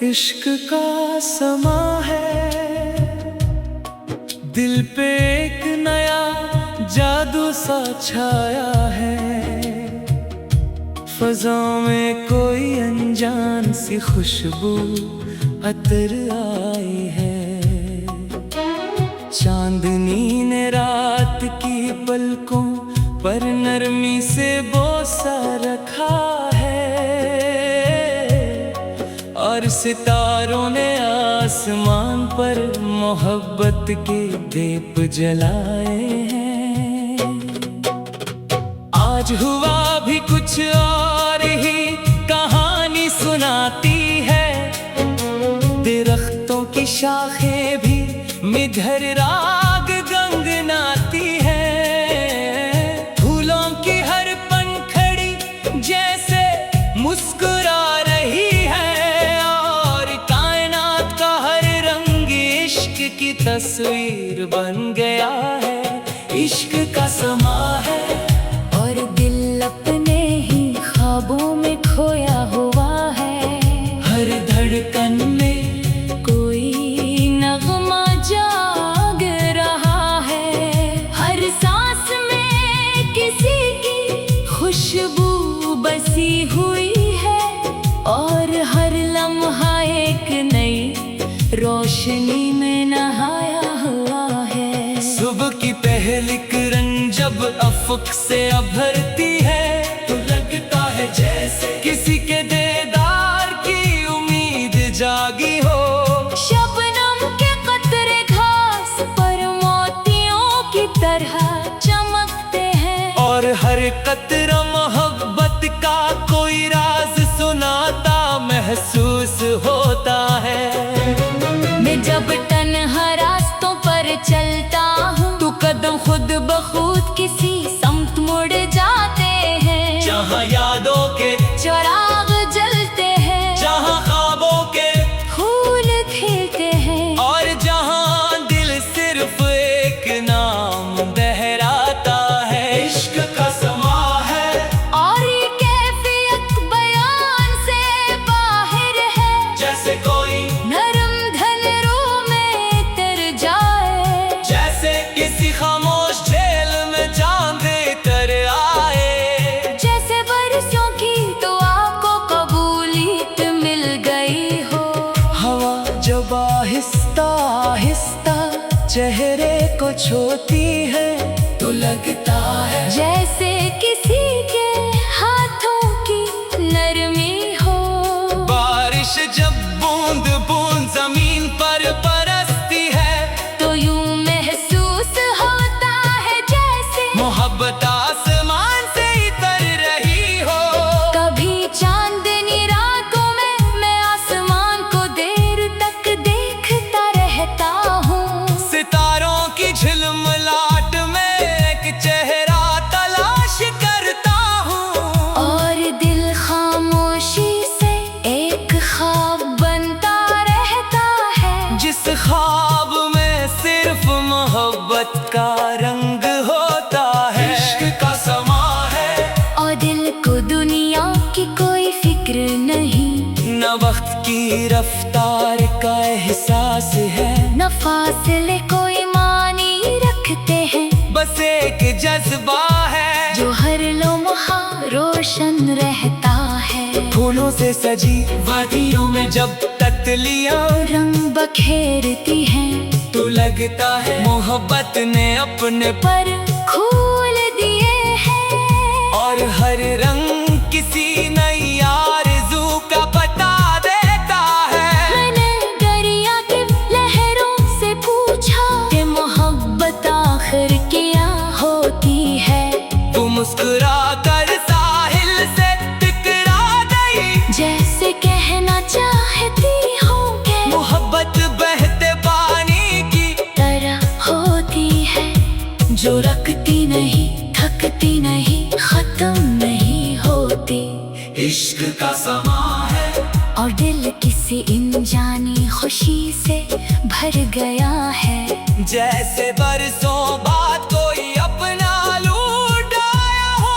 इश्क का समा है, दिल पे एक नया जादू सा छाया है। फ़ज़ाओं में कोई अनजान सी खुशबू अतर आई है। चांदनी ने रात की पलकों पर नरमी से बोसा रखा है, और सितारों ने आसमान पर मोहब्बत के दीप जलाए हैं। आज हुआ भी कुछ और ही कहानी सुनाती है, दरख्तों की शाखें भी मिधर राग गंगनाती है। फूलों की हर पंखड़ी जैसे मुस्कुरा रही है, और कायनात का हर रंग इश्क की तस्वीर बन गया है। इश्क का समा है और दिल अपने ही ख्वाबों में खोया हुआ है। हर धड़कन में कोई नगमा जाग रहा है, हर सांस में किसी की खुशबू बसी हुई है, और हर लम्हा एक नई रोशनी में नहाया हुआ है। सुबह की पहली किरण जब अफक से उभरती है, तो लगता है जैसे किसी के दीदार की उम्मीद जागी हो। शबनम के कतरे घास पर मोतियों की तरह चमकते हैं, और हर कतरा मोहब्बत का कोई राज सुनाता महसूस होता है। मैं जब तन्हा रास्तों पर चलता हूँ, तो कदम खुद बखुद किसी समत मुड़ जाते हैं। जहाँ यादों के चिराग जलते हैं, जहाँ ख्वाबों के फूल खिलते हैं, और जहाँ दिल सिर्फ एक नाम बहराता है। इश्क का समा है और ये कैफियत बयान से बाहर है। जैसे कोई नरम धन रूह में तर जाए, जैसे किसी खामोश जेल में चांद तर आए। जैसे बरसों की तो आपको कबूलियत मिल गई हो। हवा जब आहिस्ता आहिस्ता चेहरे को छूती है, तो लगता है जैसे किसी के हाथों की नरमी हो। बारिश जब बूंद बूंद जमीन पर बरसती है, तो यूं महसूस होता है जैसे मोहब्बत आसमान से ही तर रही हो। कभी चांदनी रातों में मैं आसमान को देर तक देखता रहता हूँ। सितारों की झिलमिलाहट में एक चेहरा तलाश करता हूँ, और दिल खामोशी से एक ख्वाब बनता रहता है, जिस ख्वाब में सिर्फ मोहब्बत का रंग होता है। इश्क का समा है और दिल को दुनिया की कोई फिक्र नहीं, न वक्त की रफ्तार का एहसास है, न फासले कोई मानी रखते हैं। बस एक जज्बा है जो हर लम्हा रोशन रहता है। फूलों से सजी वादियों में जब तितलियां रंग बखेरती हैं, तो लगता है मोहब्बत ने अपने पर खोल दिए हैं, और हर रंग किसी नई आरज़ू का पता देता है। मैंने दरिया की लहरों से पूछा कि मोहब्बत आखिर क्या होती है। वो मुस्कुरा कर साहिल से टकरा गई, जैसे कहना चाहती हूँ कि मोहब्बत बहते पानी की तरह होती है, जो रखती नहीं, थकती नहीं, खत्म नहीं होती। इश्क का समा है और दिल किसी अनजानी खुशी से भर गया है। जैसे बरसों बाद कोई अपना लूट आया हो,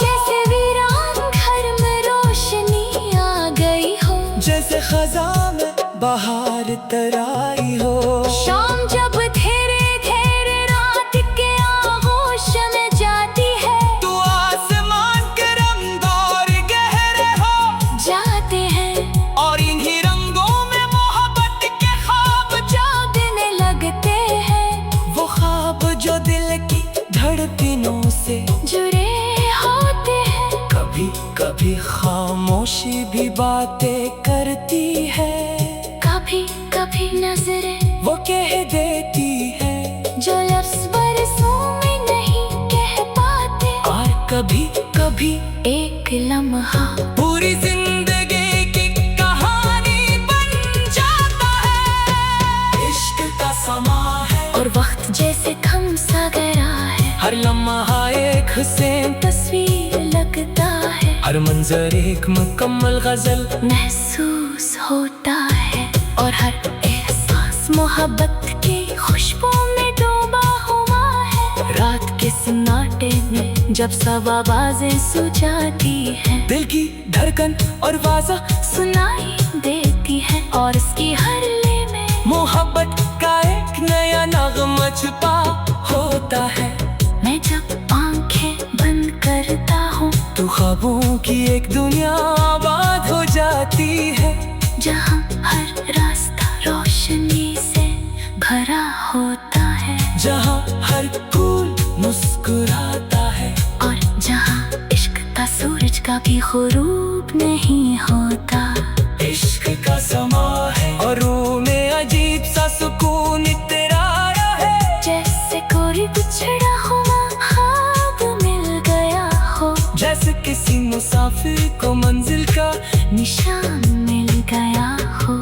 जैसे वीरान घर में रोशनी आ गई हो, जैसे खज़ां बाहर तराई हो। शाम जब धीरे धीरे रात के आगोश में जाती है, तो आसमान के रंग और गहरे हो जाते हैं और इन्हीं रंगों में मोहब्बत के ख्वाब जागने लगते हैं। वो ख्वाब जो दिल की धड़कनों से जुड़े होते हैं। कभी कभी खामोशी भी बातें करती है। कभी कभी नजरें वो कह देती है जो लफ्ज़ बरसों में नहीं कह पाते। और कभी कभी एक लम्हा पूरी जिंदगी की कहानी बन जाता है। इश्क का समा है और वक्त जैसे थम सा गया है। हर लम्हा एक हुसैन तस्वीर लगता है, हर मंजर एक मुकम्मल गजल महसूस होता है। और हर एहसास मोहब्बत की खुशबू में डूबा हुआ है। रात के सन्नाटे में जब सब आवाजें सुझाती हैं, दिल की धड़कन और वाजा सुनाई देती है। और इसकी हर ले में मोहब्बत का एक नया नगमा छुपा होता है। मैं जब आंखें बंद करता हूँ, तो ख्वाबों की एक दुनिया आबाद हो जाती है। जहाँ हर रास्ता रोशनी से भरा होता है। जहाँ हर फूल मुस्कुराता है। और जहाँ इश्क का सूरज का भी गुरूब नहीं होता। इश्क का समा है और रूह में अजीब सा सुकून इतराया है। जैसे कोई बिछड़ा हुआ ख्वाब मिल गया हो, जैसे किसी मुसाफिर को मंजिल का निशान मिल गया हो,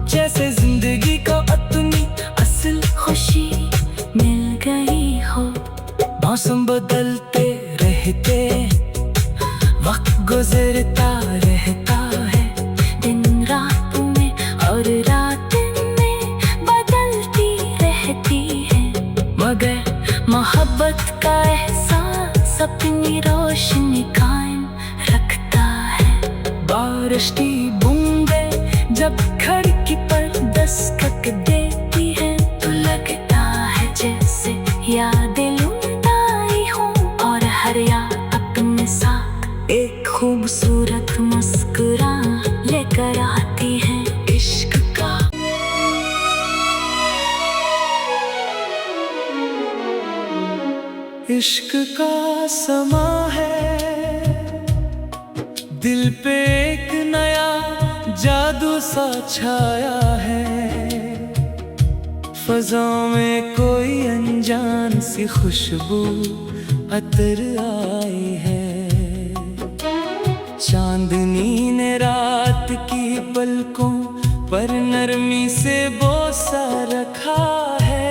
जैसे जिंदगी को अपनी असल खुशी मिल गई हो। मौसम बदलते रहते, वक्त गुजरता रहता है। दिन रात में और रात में बदलती रहती है, मगर मोहब्बत का एहसास अपनी रोशनी कायम रखता है। बारिश की बूंदें जब खिड़की पर दस्तक देती है, तो लगता है जैसे यादें लौट आई हूँ। और हर याद अपने साथ एक खूबसूरत मुस्कुराहट लेकर आती है। इश्क का इश्क का समा है। दिल पे एक नया जादू सा छाया है। फज़ा में कोई अनजान सी खुशबू अतर आई है। चांदनी ने रात की पलकों पर नरमी से बोसा रखा है।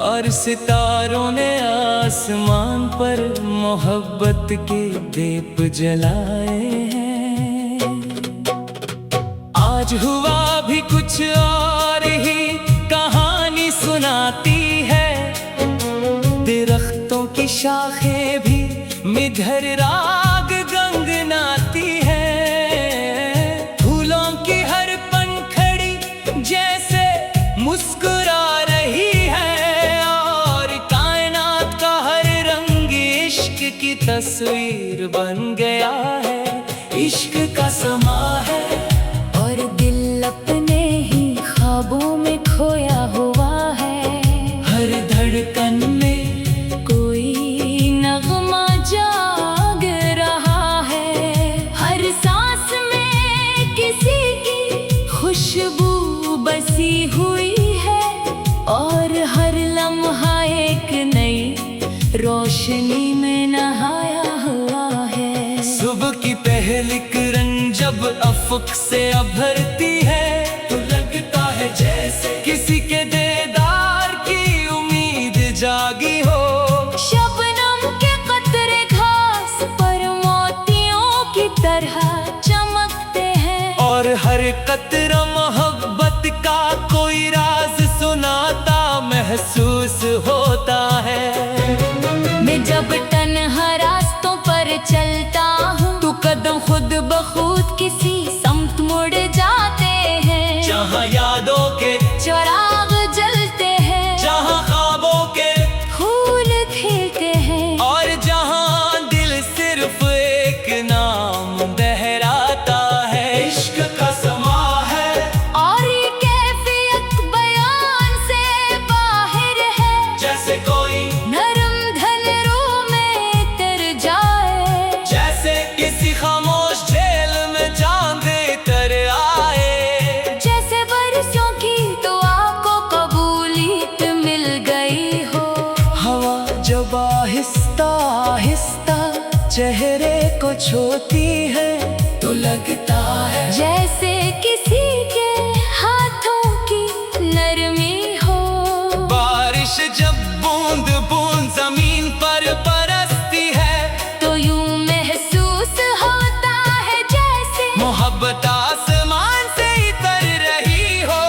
और सितारों ने आसमान पर मोहब्बत के दीप जलाए हैं। आज हुआ भी कुछ और ही कहानी सुनाती है। दरख्तों की शाखें भी मिधर राग गंगनाती है। फूलों की हर पंखड़ी जैसे मुस्कुरा रही है। और कायनात का हर रंग इश्क की तस्वीर बन गया है। इश्क का समा है और दिल अपने ही ख्वाबों में खोया हुआ है। हर धड़कन में कोई नगमा जाग रहा है। हर सांस में किसी की खुशबू बसी हुई है। और हर लम्हा एक नई रोशनी में नहाया हुआ है। सुबह की पहली किरण जब अफक से अभरती है, तो लगता है जैसे किसी के दीदार की उम्मीद जागी हो। शबनम के कतरे घास पर मोतियों की तरह चमकते हैं। और हर कतरा मोहब्बत का कोई राज सुनाता महसूस होता है। मैं जब तन्हा रास्तों पर चलता हूँ, तो कदम खुद ब खुद किसी समत मुड़ आहिस्ता आहिस्ता चेहरे को छूती है तो लगता है जैसे किसी के हाथों की नरमी हो। बारिश जब बूंद बूंद जमीन पर बरसती है तो यूं महसूस होता है जैसे मोहब्बत आसमान से उतर रही हो।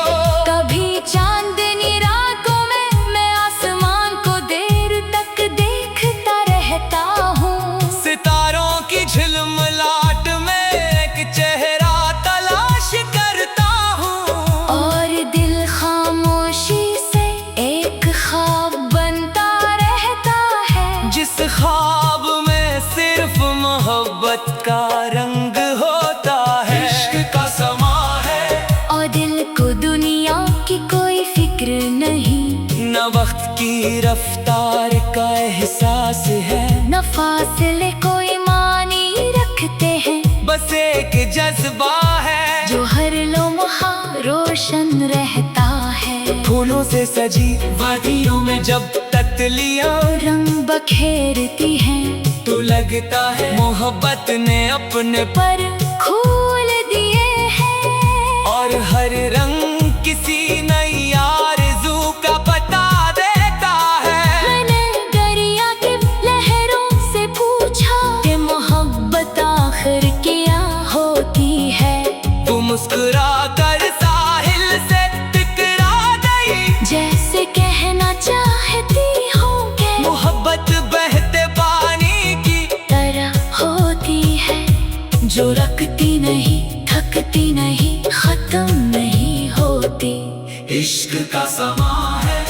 कभी चांदनी रातों में मैं आसमान को देर तक देखता रहता हूँ। सितारों की झिलमिलाहट में एक चेहरा तलाश करता हूँ और दिल खामोशी से एक ख्वाब बनता रहता है जिस ख्वाब में सिर्फ मोहब्बत का रंग होता है। इश्क का समा है और दिल को दुनिया की कोई फिक्र नहीं, न वक्त की रफ्तार का एहसास है, न फासले कोई मानी रखते हैं। बस एक जज्बा है जो हर लम्हा रोशन रहता है। फूलों से सजी वादियों में जब तितलियां रंग बखेरती हैं तो लगता है मोहब्बत ने अपने पर खोल दिए हैं। और हर रंग किसी नई आरज़ू का पता देता है। मैंने दरिया की लहरों से पूछा कि मोहब्बत आखिर क्या होती है। वो मुस्कुरा कर साहिल से टकरा गई जैसे कहना चाहती हूँ कि मोहब्बत बहते पानी की तरह होती है जो रखती नहीं, थकती नहीं, खत्म नहीं होती। इश्क का समा है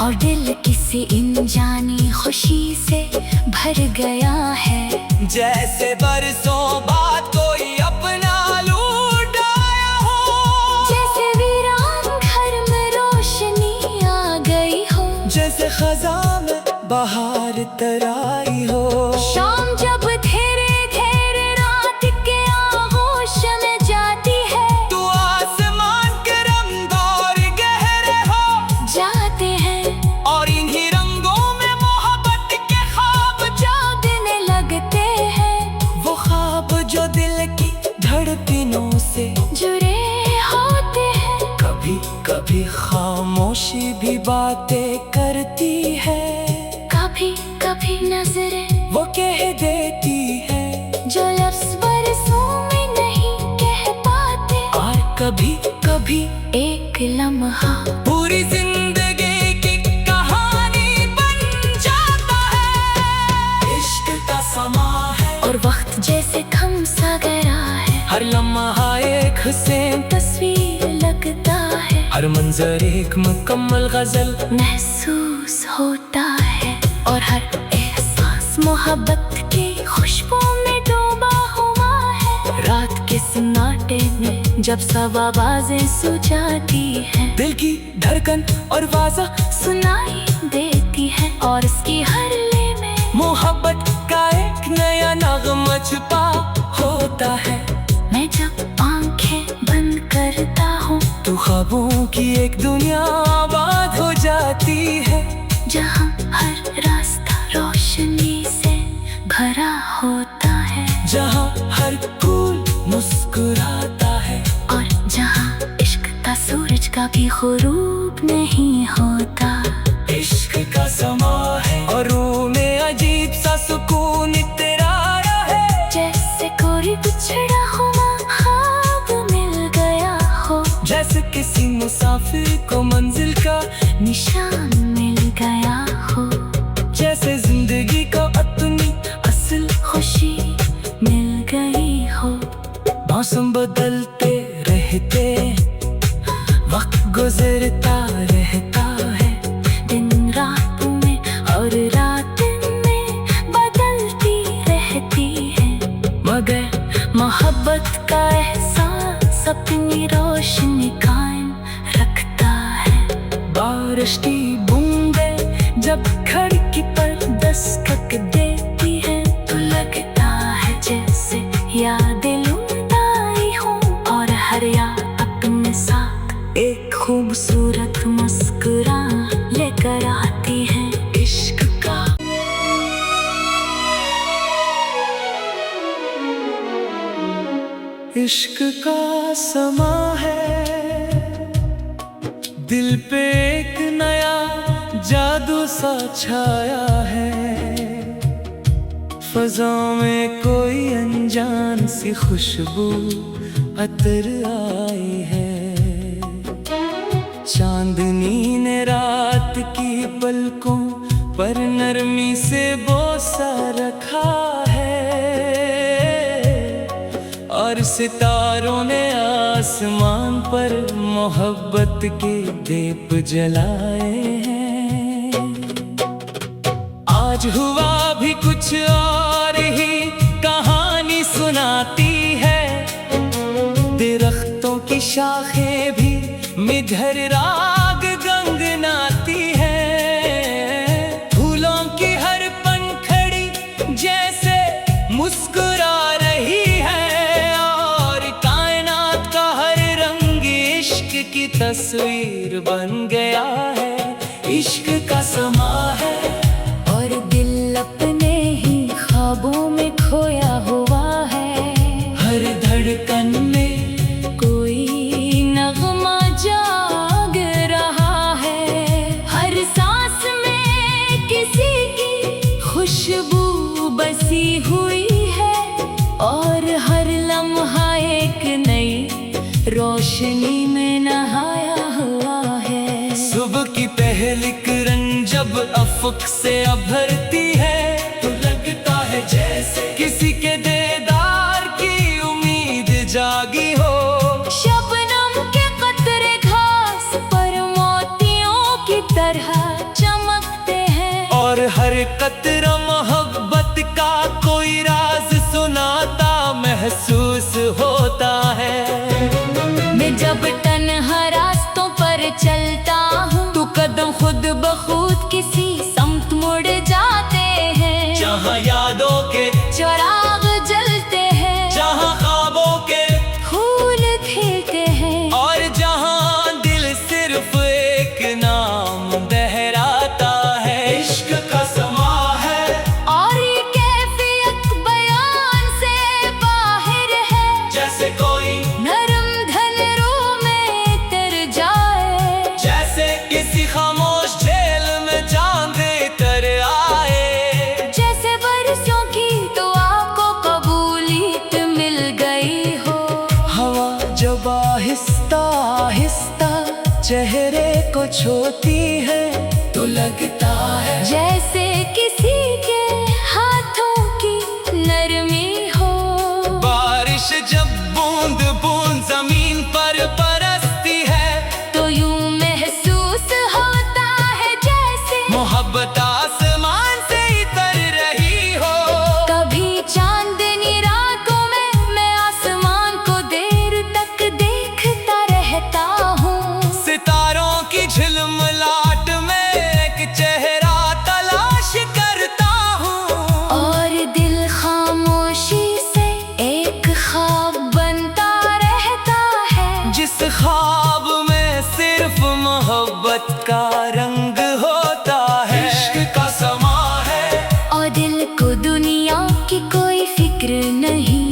और दिल किसी अनजानी खुशी से भर गया है। जैसे बरसों बाद कोई अपना लूट आया हो। जैसे वीरान घर में रोशनी आ गई हो। जैसे खज़ां में बहार तराई हो। शाम जब धीरे धीरे रात के आगोश में जाती है तो आसमान के रंग और गहरे हो जाते हैं और इन्हीं रंगों में मोहब्बत के ख्वाब जागने लगते हैं। वो ख्वाब जो दिल की धड़कनों से जुड़े होते हैं। कभी कभी खामोशी भी बातें करती है। कभी कभी नजरें वो कह देती है जो लफ्ज़ बरसों में नहीं कह पाते। और कभी कभी एक लम्हा पूरी जिंदगी की कहानी बन जाता है। इश्क का समा है और वक्त जैसे थम सा गया है। हर लम्हा एक हुस्न तस्वीर लगता है। हर मंजर एक मुकम्मल गजल महसूस होता है और हर एहसास मोहब्बत की खुशबू में डूबा हुआ है। रात के सन्नाटे में जब सब आवाजें सुझाती हैं दिल की धड़कन और वाजा सुनाई देती है और इसकी हर ले में मोहब्बत का एक नया नगमा छुपा होता है। मैं जब आंखें बंद करता हूँ तो ख्वाबों की एक दुनिया आबाद हो जाती है जहाँ हर रास्ता रोशनी से भरा होता है। जहाँ हर फूल मुस्कुराता है और जहाँ इश्क का सूरज का भी गुरूब नहीं होता। इश्क का समा है और रूह में अजीब सा सुकून इतराया है। जैसे कोई बिछड़ा हुआ ख्वाब मिल गया हो। जैसे किसी मुसाफिर को मंजिल का निशान मिल गया हो। जैसे जिंदगी को अपनी असल खुशी मिल गई हो। मौसम बदलते रहते वक्त गुजरता रहता है। दिन रात में और रात में बदलती रहती है मगर मोहब्बत का एहसास अपनी रोशनी कायम रखता है। बारिश की बूंदें जब खिड़की पर दस्तक देती है तो लगता है जैसे यादें लौट आई हूँ और हर याद अपने साथ एक खूबसूरत मुस्कुरा लेकर आती है। इश्क का इश्क का समा है, दिल पे एक नया जादू सा छाया है। फ़ज़ाओं में कोई अनजान सी खुशबू अतर आई है। चांदनी ने रात की पलकों पर नरमी से बोसा रखा है, और सितारों ने आसमान पर मोहब्बत के दीप जलाए हैं। आज हुआ भी कुछ और ही कहानी सुनाती है, दरख्तों की शाखें भी मिधर राग गंगनाती है। फूलों की हर पंखड़ी जैसे मुस्कुरा रही है, और कायनात का हर रंग इश्क की तस्वीर बन गया है। इश्क का समा है, और दिल अपने ही ख्वाबों में खोया हुआ है। हर धड़कन में कोई नगमा जाग रहा है, हर सांस में किसी की खुशबू बसी हुई है, और हर लम्हा एक नई रोशनी में नहाया हुआ है। सुबह की पहली किरण जब अफक से अभरती है, तो लगता है जैसे किसी के दीदार की उम्मीद जागी हो। शबनम के कतरे घास पर मोतियों की तरह चमकते हैं, और हर कतरा मोहब्बत का कोई राज सुनाता महसूस होता है। मैं जब तन्हा रास्तों पर चलता हूँ, तो कदम खुद बखुद किसी समत मुड़ जाते हैं। जहाँ यादों के चिराग जलते हैं, जहाँ ख्वाबों के फूल खिलते हैं, और जहाँ दिल सिर्फ एक नाम दोहराता है। इश्क का समा है, और ये कैफियत बयान से बाहर है। जैसे कोई नरम धन रूह में तर जाए, जैसे किसी खामोश झील में चांद तर आए। जैसे बरसों की दुआ को कबूलियत मिल गई हो। हवा जब आहिस्ता आहिस्ता चेहरे को छूती है, तो लगता है जैसे किसी के हाथों की नरमी हो। बारिश जब बूंद बूंद जमीन पर बरसती है, तो यूं महसूस होता है जैसे मोहब्बत आसमान से तर रही हो। कभी चांदनी रातों में मैं आसमान को देर तक देखता रहता हूँ। सितारों की झिलमिलाहट में एक चेहरा तलाश करता हूँ, और दिल खामोशी से एक ख्वाब बनता रहता है। जिस ख्वाब में सिर्फ मोहब्बत का रंग होता है। इश्क का समा है, और दिल को दुनिया की कोई फिक्र नहीं,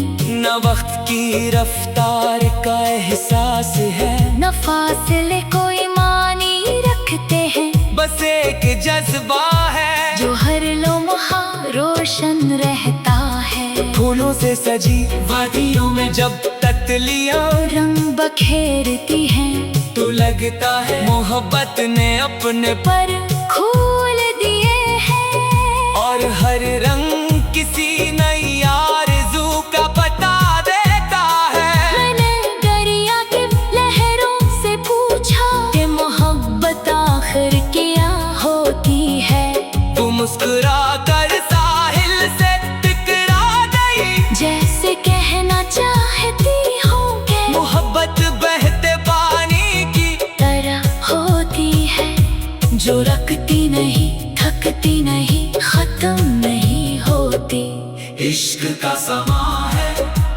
न वक्त की रफ्तार का एहसास है, न फासले कोई मानी रखते हैं। बस एक जज्बा है जो हर लम्हा रोशन रहता है। फूलों से सजी वादियों में जब तितलियां रंग बखेरती हैं, तो लगता है मोहब्बत ने अपने पर खोल दिए हैं। और हर रंग किसी नई आरज़ू का बता देता है। मैंने दरिया के लहरों से पूछा कि मोहब्बत आखिर क्या होती है। तू मुस्कुरा कर साहिल से टकरा गई, जैसे कहना चाहती हूँ कि मोहब्बत बहते पानी की तरह होती है, जो रखती नहीं, थकती नहीं, खत्म नहीं होती। इश्क का समा है,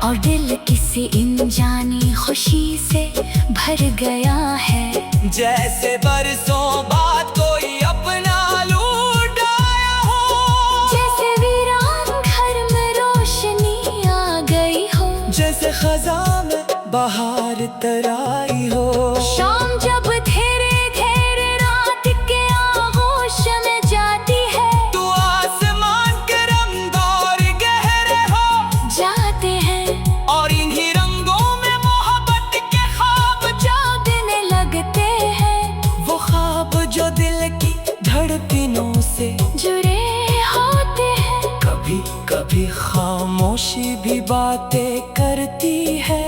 और दिल किसी अनजानी खुशी से भर गया है। जैसे बरसों बाद कोई अपना लूट आया हो। जैसे वीरान घर में रोशनी आ गई हो। जैसे खज़ां तराई हो। शाम जब धीरे धीरे रात के आगोश में जाती है, तो आसमान के रंग और गहरे हो जाते हैं और इन्हीं रंगों में मोहब्बत के ख्वाब जागने लगते हैं। वो ख्वाब जो दिल की धड़कनों से जुड़े होते हैं। कभी कभी खामोशी भी बातें करती है,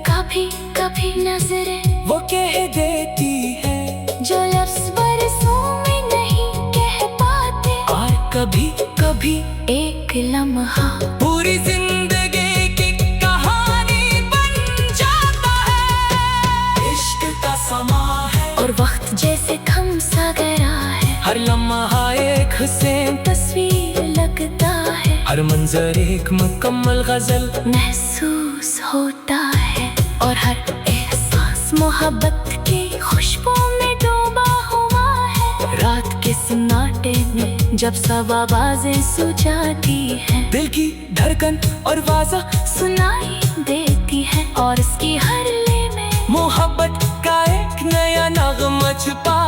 कभी कभी नजरें वो कह देती है जो लफ्ज़ बरसों में नहीं कह पाते। और कभी कभी एक लम्हा पूरी जिंदगी की कहानी बन जाता है। इश्क का समा है और वक्त जैसे थम सा गया है। हर लम्हा एक हुस्न तस्वीर लगता है, हर मंजर एक मुकम्मल गजल महसूस होता है। और हर एहसास मोहब्बत की खुशबू में डूबा हुआ है। रात के सन्नाटे में जब सब आवाजें सुझाती हैं, दिल की धड़कन और वाजा सुनाई देती है। और इसकी हर ले में मोहब्बत का एक नया नगमा छुपा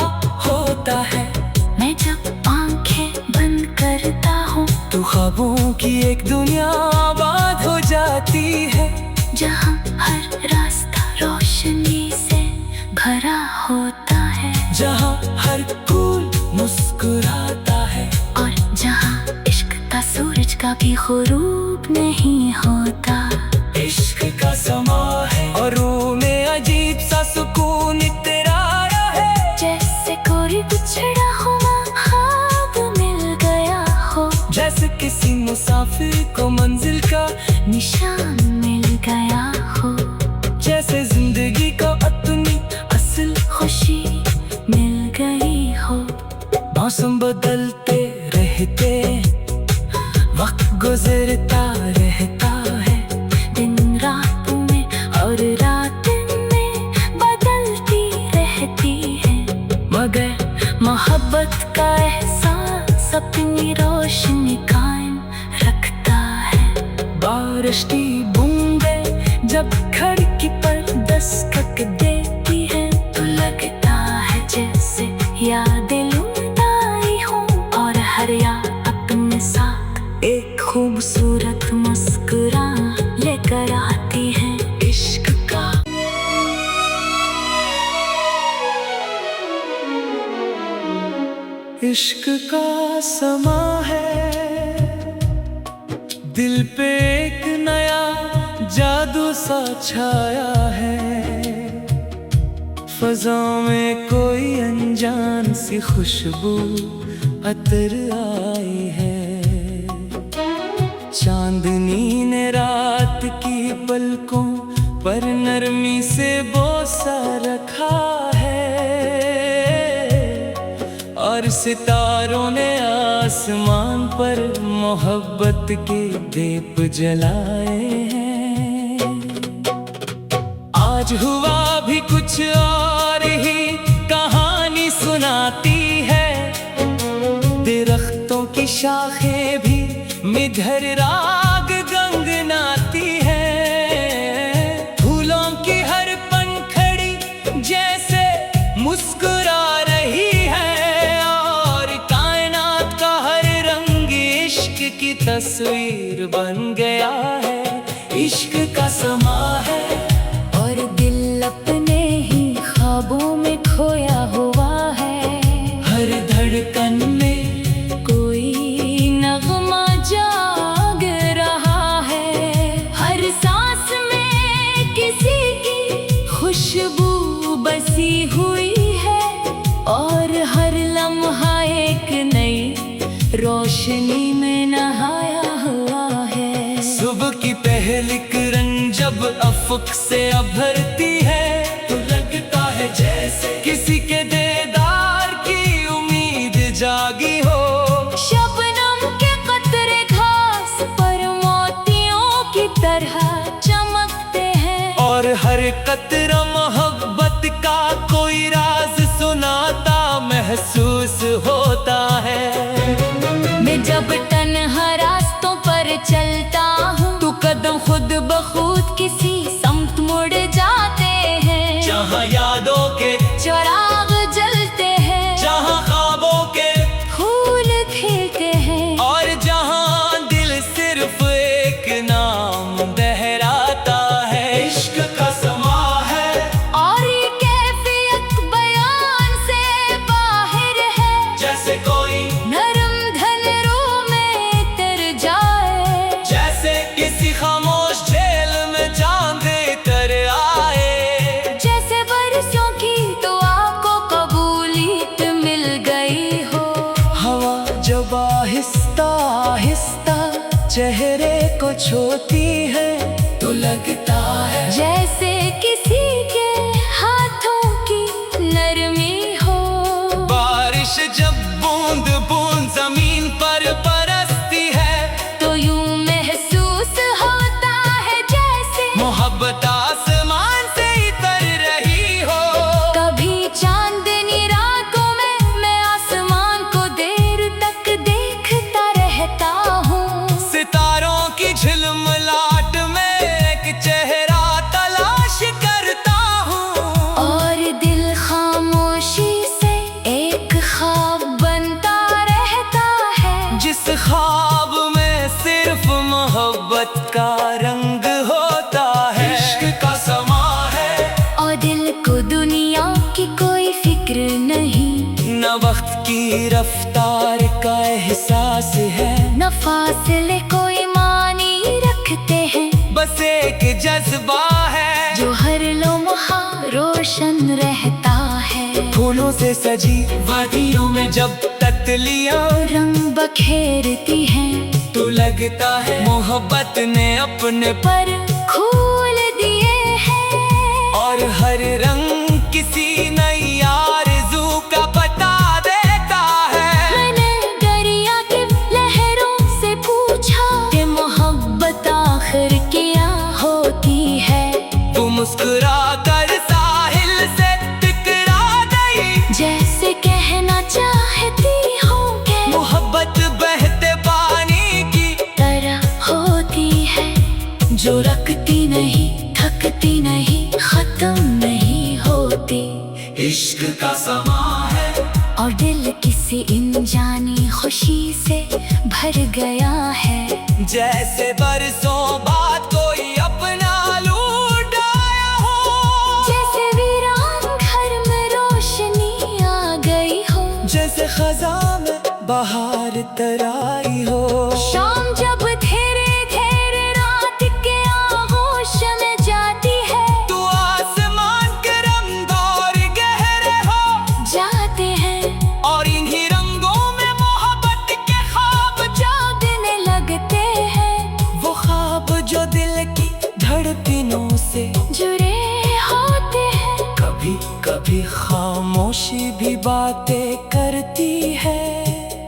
होता है। मैं जब आंखें बंद करता हूँ, तो ख्वाबों की एक दुनिया आबाद हो जाती है, जहाँ हर रास्ता रोशनी से भरा होता है। जहाँ हर फूल मुस्कुराता है और जहाँ इश्क का सूरज का भी ग़ुरूब नहीं होता। इश्क का समा है और रूह में अजीब सा सुकून इतराया है। जैसे कोई बिछड़ा हुआ ख्वाब मिल गया हो, जैसे किसी मुसाफिर को मंजिल का निशान मिल गया हो, जैसे जिंदगी को अपनी असल खुशी मिल गई हो। मौसम बदलते रहते, वक्त गुजरता रहता है, दिन रात में और रात में बदलती रहती है। मगर मोहब्बत का एहसास अपनी रोशनी कायम रखता है। बारिश की बूंदें जब खिड़की पर दस्तक देती है, तो लगता है जैसे यादें लौट आई हूँ। और हर याद अपने साथ एक खूबसूरत खूबसूरत मुस्कुराहट लेकर आती है। इश्क का इश्क का समा है, दिल पे एक नया जादू सा छाया है। फजा में कोई अनजान सी खुशबू अतर आई है। चांदनी ने रात की पलकों पर नरमी से बोसा रखा है, और सितारों ने आसमान पर मोहब्बत के दीप जलाए हैं। आज हुआ भी कुछ और ही कहानी सुनाती है। दरख्तों की शाखें भी मिधर राग गंगनाती है। फूलों की हर पंखड़ी जैसे मुस्कुरा रही है, और कायनात का हर रंग इश्क की तस्वीर बन गया है। इश्क का समा है और दिल अपने ही ख्वाबों में खोया हुआ है। हर धड़कन में कोई नगमा जाग रहा है। हर सांस में किसी की खुशबू बसी हुई है, और हर लम्हा एक नई रोशनी में नहाया हुआ है। सुबह की पहली किरण जब अफक से अभरती है, तो लगता है जैसे किसी के दीदार की उम्मीद जागी हो। शबनम के कतरे घास पर मोतियों की तरह चमकते हैं, और हर कतरा मोहब्बत का कोई राज सुनाता महसूस होता है। मैं जब तन्हा रास्तों पर चलता हूँ, तो कदम खुद ब खुद किसी समत मुड़ जाते चेहरे को छूती है तो लगता है जैसे किसी के हाथों की नरमी हो। बारिश जब बूंद बूंद जमीन पर बरसती है तो यूं महसूस होता है जैसे मोहब्बत आसमान से उतर रही हो। कभी चांदनी रातों में मैं आसमान को देर तक देखता रहता हूँ। सितारों की झिलमिलाहट में एक चेहरा तलाश करता हूँ और दिल खामोशी से एक ख्वाब बनता रहता है। जिस ख्वाब में सिर्फ मोहब्बत का रंग होता है। इश्क का समा है और दिल को दुनिया की कोई फिक्र नहीं, न वक्त की रफ्तार का एहसास है, न फासले कोई मानी रखते हैं। बस एक जज्बा है जो हर लम्हा रोशन रहता है। फूलों से सजी वादियों में जब तितलियां रंग बखेरती हैं तो लगता है मोहब्बत ने अपने पर खोल दिए हैं। और हर रंग किसी नई आरज़ू का बता देता है। मैंने दरिया के लहरों से पूछा कि मोहब्बत आखिर क्या होती है। तू मुस्कुरा कर साहिल से टकरा गई जैसे कहना चाहती हूँ कि मोहब्बत बहते पानी की तरह होती है, जो रखती नहीं, थकती नहीं, खत्म नहीं होती। इश्क का समा है और दिल किसी अनजानी खुशी से भर गया है। जैसे बरसों बाद कोई अपना लूट आया हो। जैसे वीरान घर में रोशनी आ गई हो। जैसे खज़ां में बहार तराई हो। शाम जब धीरे धीरे रात के आगोश में जाती है तू आसमान के रंग और गहरे हो जाते हैं और इन्हीं रंगों में मोहब्बत के ख्वाब जागने लगते हैं। वो ख्वाब जो दिल की धड़कनों से जुड़े होते हैं। कभी कभी खामोशी भी बातें करती है।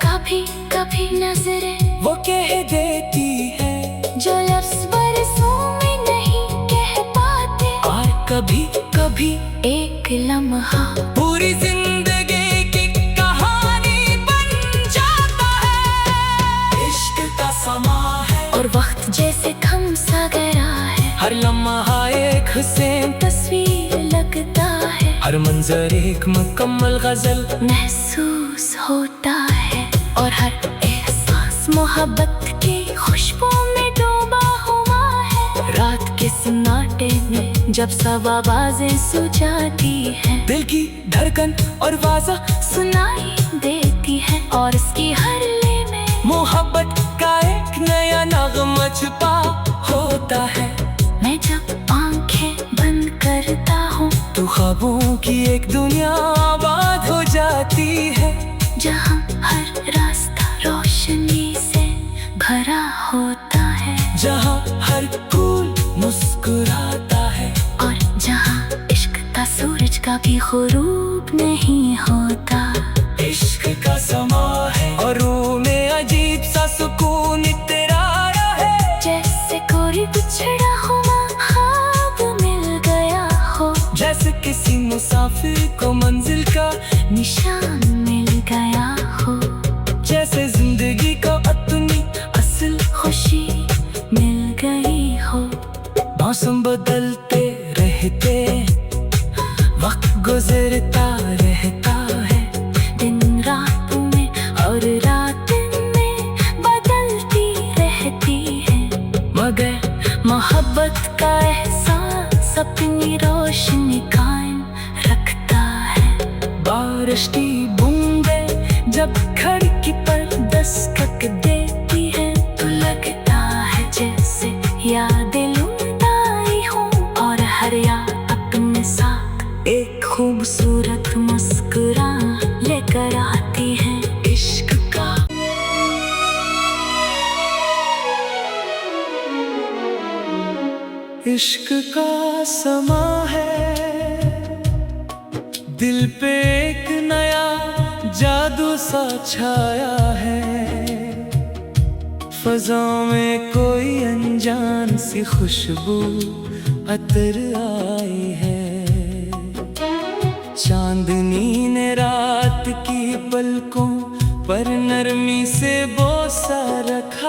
कभी कभी नजरें वो कह देती है जो लफ्ज़ बरसों में नहीं कह पाते। और कभी कभी एक लम्हा पूरी जिंदगी की कहानी बन जाता है। इश्क का समा है और वक्त जैसे थम सा गया है। हर लम्हा एक हुसैन तस्वीर लगता है, हर मंजर एक मुकम्मल गजल महसूस होता है। और हर एहसास मोहब्बत की खुशबू में डूबा हुआ है। रात के सन्नाटे में जब सब आवाजें सुझाती हैं, दिल की धड़कन और वाजा सुनाई देती है। और इसकी हर ले में मोहब्बत का एक नया नगमा छुपा होता है। मैं जब आंखें बंद करता हूँ तो ख्वाबों की एक दुनिया आबाद हो जाती है। जहाँ हर रास्ता रोशनी से भरा होता है। जहाँ हर फूल मुस्कुराता है और जहाँ इश्क का सूरज का भी ग़ुरूब नहीं होता। इश्क का समा है और रूह में अजीब सा सुकून इतराया है। जैसे कोई बिछड़ा हुआ ख्वाब मिल गया हो। जैसे किसी मुसाफिर को मंजिल का निशान मिल गया हो। जैसे जिंदगी को अपनी असल खुशी मिल गई हो। मौसम बदलते रहते वक्त गुजरता रहता है। दिन रात में और रात में बदलती रहती है। मगर मोहब्बत का एहसास अपनी रोशनी कायम रखता है। बारिश की बूंदें जब खिड़की पर दस्तक देती है तो लगता है जैसे यादें लौट आई हूँ। और हर याद अपने साथ एक खूबसूरत मुस्कुराहट लेकर आती है। इश्क का इश्क का समा है, दिल पे एक नया जादू सा छाया है। फज़ाओं में कोई अनजान सी खुशबू अतर आई है। चांदनी ने रात की पलकों पर नरमी से बोसा रखा